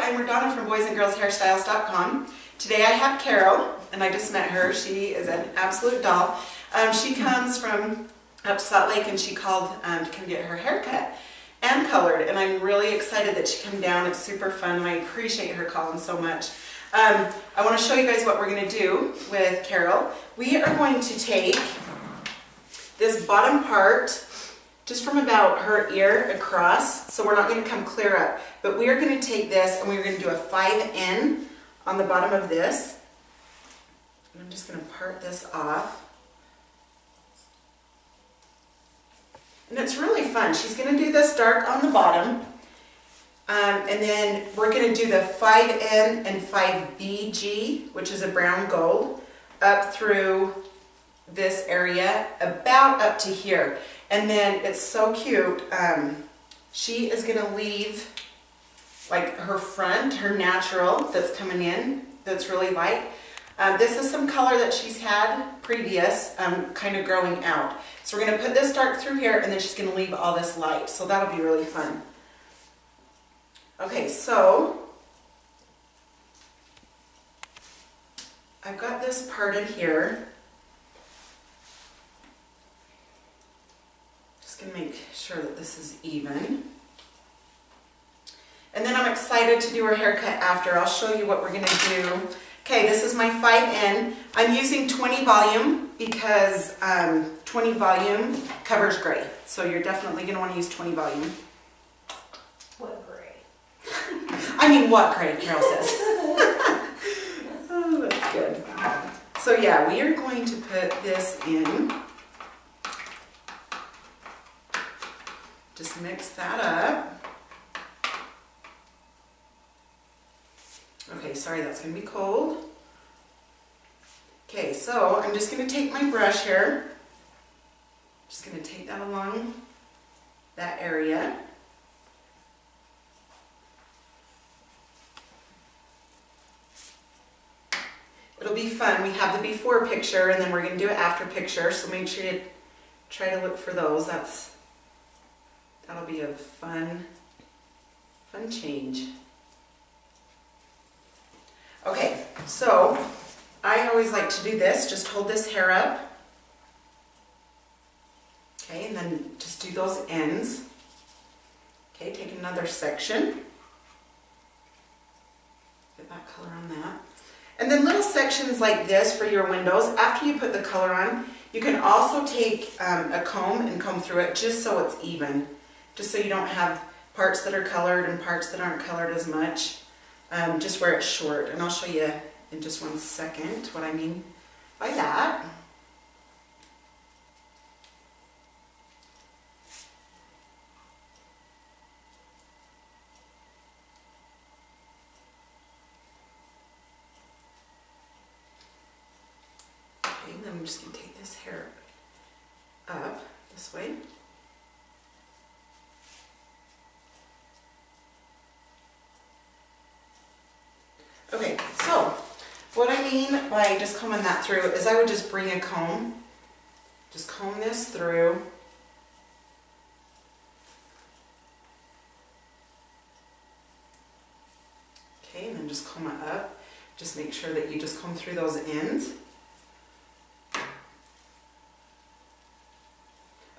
I'm Donna from boysandgirlshairstyles.com. Today I have Carol, and I just met her. She is an absolute doll. She comes from up to Salt Lake, and she called to come get her hair cut and colored, and I'm really excited that she came down. It's super fun, and I appreciate her calling so much. I want to show you guys what we're going to do with Carol. We are going to take this bottom part just from about her ear across, so we're not going to come clear up, but we are going to take this and we're going to do a 5N on the bottom of this. And I'm just going to part this off. And it's really fun. She's going to do this dark on the bottom, and then we're going to do the 5N and 5BG, which is a brown gold, up through this area, about up to here. And then it's so cute. She is going to leave like her front, her natural that's coming in, that's really light. This is some color that she's had previous, kind of growing out. So we're going to put this dark through here, and then she's going to leave all this light. So that'll be really fun. Okay, so I've got this parted here. Just going to make sure that this is even. And then I'm excited to do her haircut after. I'll show you what we're going to do. Okay, this is my 5N. I'm using 20 volume because 20 volume covers gray. So you're definitely going to want to use 20 volume. What gray? I mean, what gray, Carol says. Oh, that's good. So yeah, we are going to put this in. Just mix that up. Okay, sorry, that's going to be cold. Okay, so I'm just going to take my brush here. Just going to take that along that area. It'll be fun. We have the before picture, and then we're going to do an after picture, so make sure you try to look for those. That'll be a fun change. Okay, so I always like to do this. Just hold this hair up. Okay, and then just do those ends. Okay, take another section. Get that color on that. And then little sections like this for your windows. After you put the color on, you can also take a comb and comb through it just so it's even. Just so you don't have parts that are colored and parts that aren't colored as much. Just where it's short, and I'll show you in just one second what I mean by that. Okay, then I'm just going to take this hair up this way. Okay, so what I mean by just combing that through is I would just bring a comb, just comb this through. Okay, and then just comb it up. Just make sure that you just comb through those ends.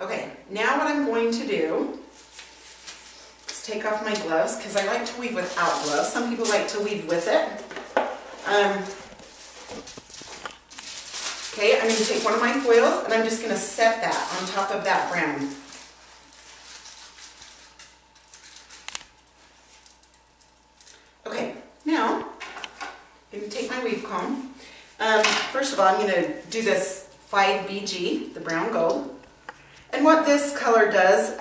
Okay, now what I'm going to do is take off my gloves, because I like to weave without gloves. Some people like to weave with it. Okay, I'm going to take one of my foils, and I'm just going to set that on top of that brown. Okay, now I'm going to take my weave comb. First of all, I'm going to do this 5BG, the brown gold. And what this color does,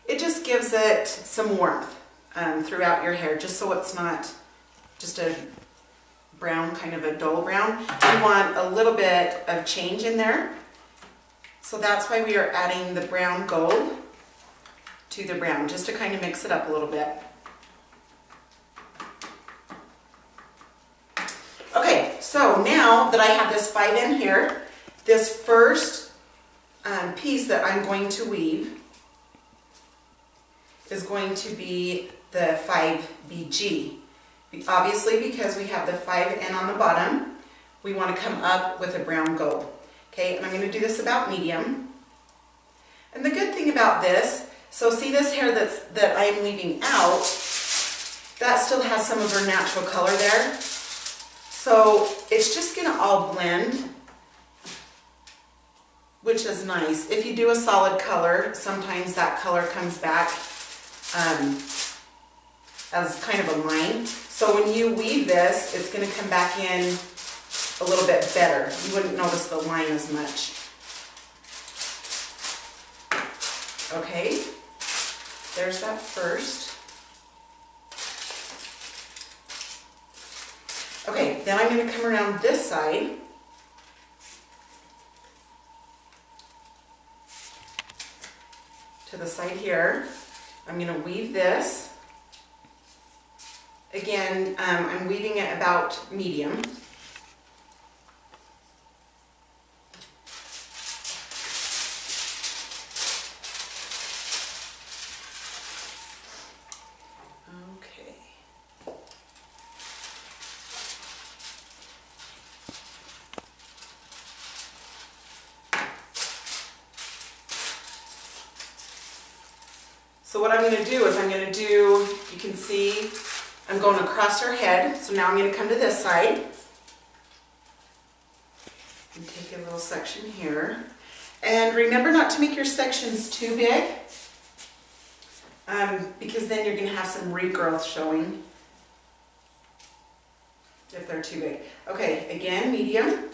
it just gives it some warmth throughout your hair, just so it's not just a brown, kind of a dull brown. We want a little bit of change in there. So that's why we are adding the brown gold to the brown, just to kind of mix it up a little bit. Okay, so now that I have this 5N here, this first piece that I'm going to weave is going to be the 5BG. Obviously, because we have the 5N on the bottom, we want to come up with a brown gold. Okay, and I'm going to do this about medium. And the good thing about this, so see this hair that I'm leaving out, that still has some of her natural color there. So it's just going to all blend, which is nice. If you do a solid color, sometimes that color comes back as kind of a line. So when you weave this, it's going to come back in a little bit better. You wouldn't notice the line as much. Okay, there's that first. Okay, then I'm going to come around this side. To the side here. I'm going to weave this. Again, I'm weaving it about medium. Okay. So what I'm going to do is you can see I'm going across her head. So now I'm going to come to this side and take a little section here. And remember not to make your sections too big because then you're going to have some regrowth showing if they're too big. Okay, again, medium.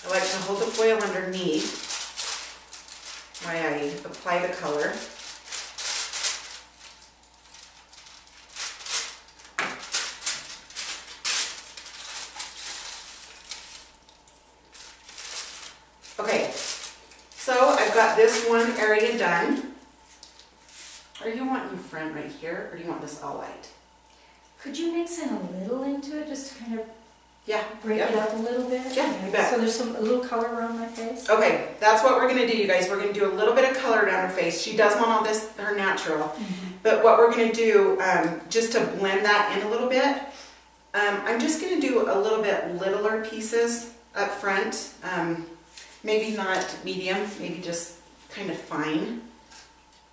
I like to hold the foil underneath while I apply the color. Okay, so I've got this one area done. Are you wanting front right here, or do you want this all light? Could you mix in a little into it just to kind of break it up a little bit? Yeah, you bet. So there's a little color around my face? Okay, that's what we're going to do, you guys. We're going to do a little bit of color around her face. She does want all this, her natural. But what we're going to do, just to blend that in a little bit, I'm just going to do a little bit littler pieces up front. Maybe not medium, maybe just kind of fine.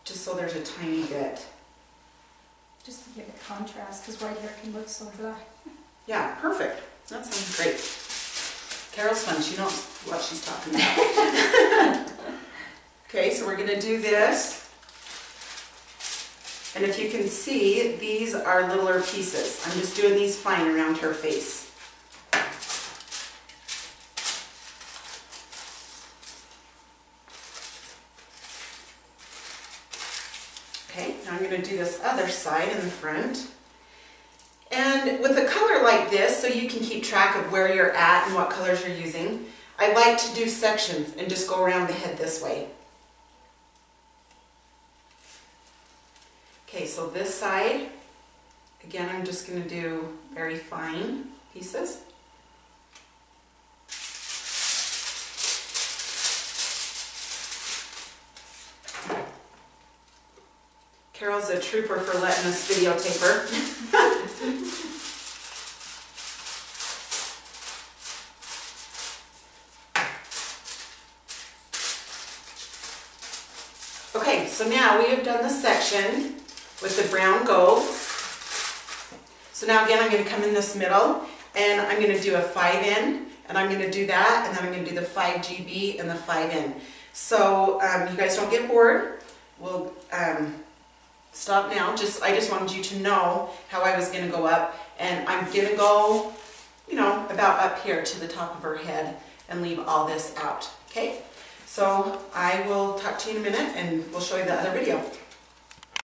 Just so there's a tiny bit. Just to give it contrast, because white hair can look so dry. Yeah, perfect. That sounds great. Carol's fun. She knows what she's talking about. Okay, so we're going to do this. And if you can see, these are littler pieces. I'm just doing these fine around her face. Okay, now I'm going to do this other side in the front. And with a color like this, so you can keep track of where you're at and what colors you're using, I like to do sections and just go around the head this way. Okay, so this side, again, I'm just going to do very fine pieces. Carol's a trooper for letting us videotape her. Okay, so now we have done the section with the brown gold. So now again, I'm going to come in this middle and I'm going to do a 5N and I'm going to do that, and then I'm going to do the 5GB and the 5N. So you guys don't get bored. We'll stop now. I just wanted you to know how I was going to go up, and I'm going to go, you know, about up here to the top of her head and leave all this out. Okay, so I will talk to you in a minute and we'll show you the other video.